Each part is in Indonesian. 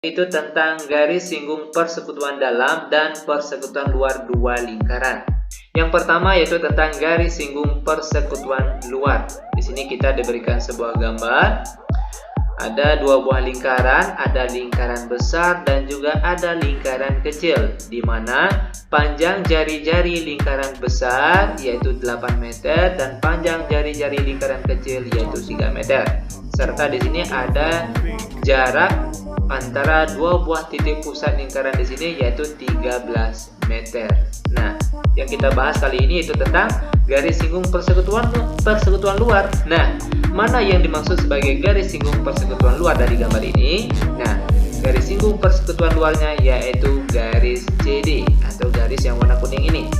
Itu tentang garis singgung persekutuan dalam dan persekutuan luar dua lingkaran. Yang pertama yaitu tentang garis singgung persekutuan luar. Di sini kita diberikan sebuah gambar. Ada dua buah lingkaran, ada lingkaran besar dan juga ada lingkaran kecil, di mana panjang jari-jari lingkaran besar yaitu 8 meter dan panjang jari-jari lingkaran kecil yaitu 3 meter. Serta di sini ada jarak antara dua buah titik pusat lingkaran di sini yaitu 13 meter. Nah, yang kita bahas kali ini itu tentang garis singgung persekutuan luar. Nah, mana yang dimaksud sebagai garis singgung persekutuan luar dari gambar ini? Nah, garis singgung persekutuan luarnya yaitu garis CD atau garis yang warna kuning ini.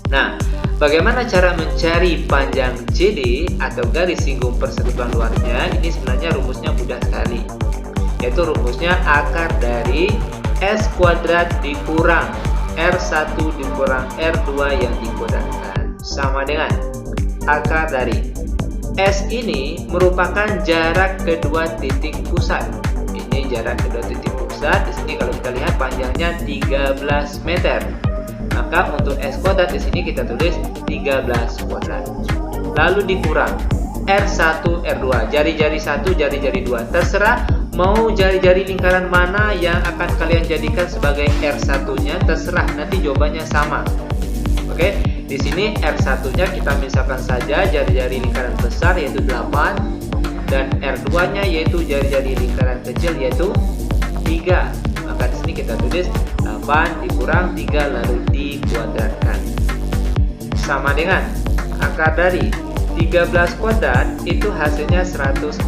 Nah, bagaimana cara mencari panjang CD atau garis singgung persekutuan luarnya? Ini sebenarnya rumusnya mudah sekali, yaitu rumusnya akar dari S kuadrat dikurang R1 dikurang R2 yang dikuadratkan sama dengan akar dari S ini merupakan jarak kedua titik pusat. Ini jarak kedua titik pusat. Di sini kalau kita lihat panjangnya 13 meter. Maka untuk S kuadrat di sini kita tulis 13 kuadrat. Lalu dikurang R1 R2, jari-jari 1, jari-jari 2. Terserah mau jari-jari lingkaran mana yang akan kalian jadikan sebagai R1-nya, terserah, nanti jawabannya sama. Oke, di sini R1-nya kita misalkan saja jari-jari lingkaran besar yaitu 8 dan R2-nya yaitu jari-jari lingkaran kecil yaitu 3. Maka di sini kita tulis 8 dikurang 3 lalu dikuadratkan. Sama dengan akar dari 13 kuadrat itu hasilnya 169.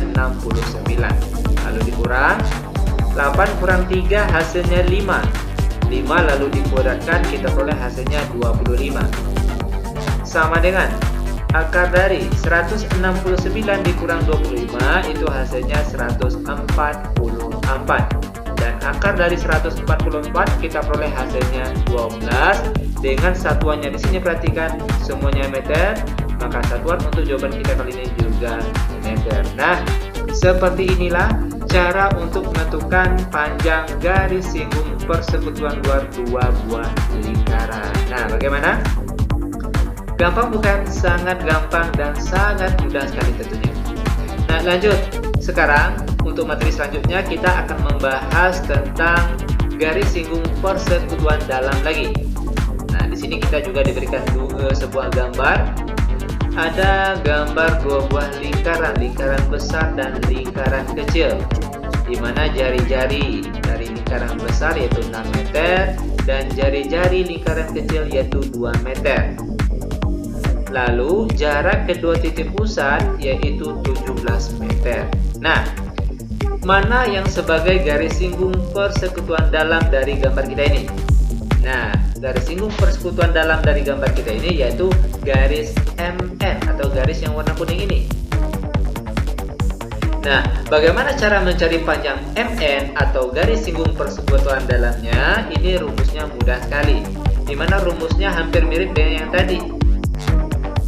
Lalu dikurang 8 kurang 3 hasilnya 5 lalu dikuadratkan kita peroleh hasilnya 25. Sama dengan akar dari 169 dikurang 25 itu hasilnya 144. Dan akar dari 144 kita peroleh hasilnya 12. Dengan satuannya di sini perhatikan semuanya meter, maka satuan untuk jawaban kita kali ini juga meter. Nah, seperti inilah cara untuk menentukan panjang garis singgung persekutuan luar dua buah lingkaran. Nah, bagaimana? Gampang bukan? Sangat gampang dan sangat mudah sekali tentunya. Nah, lanjut. Sekarang untuk materi selanjutnya kita akan membahas tentang garis singgung persekutuan dalam lagi. Nah, di sini kita juga diberikan sebuah gambar. Ada gambar dua buah lingkaran, lingkaran besar dan lingkaran kecil, di mana jari-jari dari lingkaran besar yaitu 6 meter dan jari-jari lingkaran kecil yaitu 2 meter. Lalu jarak kedua titik pusat yaitu 17 meter. Nah, mana yang sebagai garis singgung persekutuan dalam dari gambar kita ini? Nah, garis singgung persekutuan dalam dari gambar kita ini yaitu garis MN atau garis yang warna kuning ini. Nah, bagaimana cara mencari panjang MN atau garis singgung persekutuan dalamnya? Ini rumusnya mudah sekali, dimana rumusnya hampir mirip dengan yang tadi.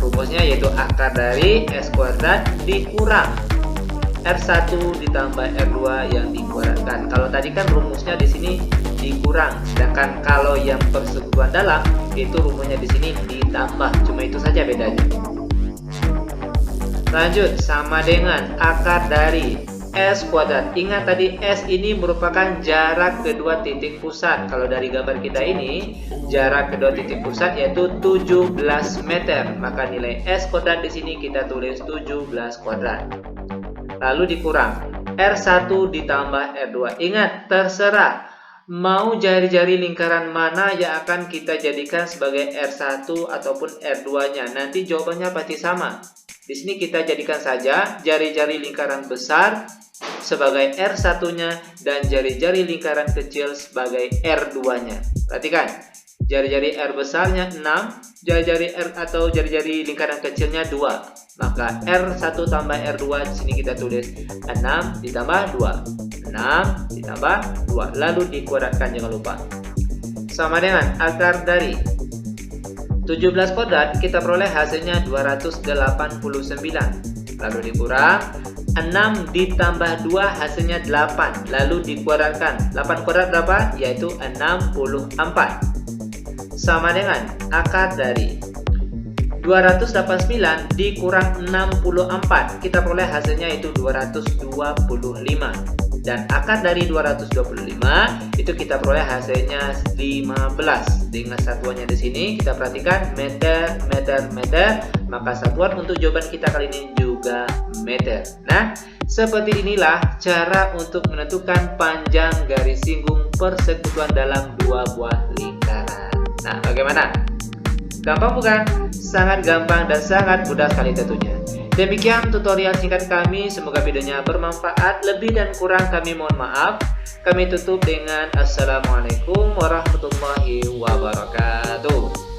Rumusnya yaitu akar dari S kuadrat dikurang R1 ditambah R2 yang dikuadratkan. Kalau tadi kan rumusnya di sini dikurang, sedangkan kalau yang persekutuan dalam itu rumusnya di sini ditambah. Cuma itu saja bedanya. Lanjut, sama dengan akar dari S kuadrat. Ingat tadi S ini merupakan jarak kedua titik pusat. Kalau dari gambar kita ini, jarak kedua titik pusat yaitu 17 meter. Maka nilai S kuadrat di sini kita tulis 17 kuadrat. Lalu dikurang R1 ditambah R2. Ingat, terserah mau jari-jari lingkaran mana yang akan kita jadikan sebagai R1 ataupun R2-nya. Nanti jawabannya pasti sama. Di sini kita jadikan saja jari-jari lingkaran besar sebagai R1-nya dan jari-jari lingkaran kecil sebagai R2-nya. Perhatikan, jari-jari R besarnya 6, jari-jari R atau jari-jari lingkaran kecilnya 2. Maka R1 tambah R2 di sini kita tulis 6 ditambah 2. 6 ditambah 2. Lalu dikuadratkan, jangan lupa. Sama dengan akar dari 17 kuadrat kita peroleh hasilnya 289. Lalu dikurang 6 ditambah 2 hasilnya 8, lalu dikuadratkan. 8 kuadrat berapa? Yaitu 64. Sama dengan akar dari 289 dikurang 64. Kita peroleh hasilnya itu 225. Dan akar dari 225 itu kita peroleh hasilnya 15. Dengan satuannya di sini kita perhatikan meter, meter, meter. Maka satuan untuk jawaban kita kali ini juga meter. Nah, seperti inilah cara untuk menentukan panjang garis singgung persekutuan dalam dua buah lingkaran. Nah, bagaimana? Gampang bukan? Sangat gampang dan sangat mudah sekali tentunya. Demikian tutorial singkat kami, semoga videonya bermanfaat. Lebih dan kurang kami mohon maaf. Kami tutup dengan Assalamualaikum warahmatullahi wabarakatuh.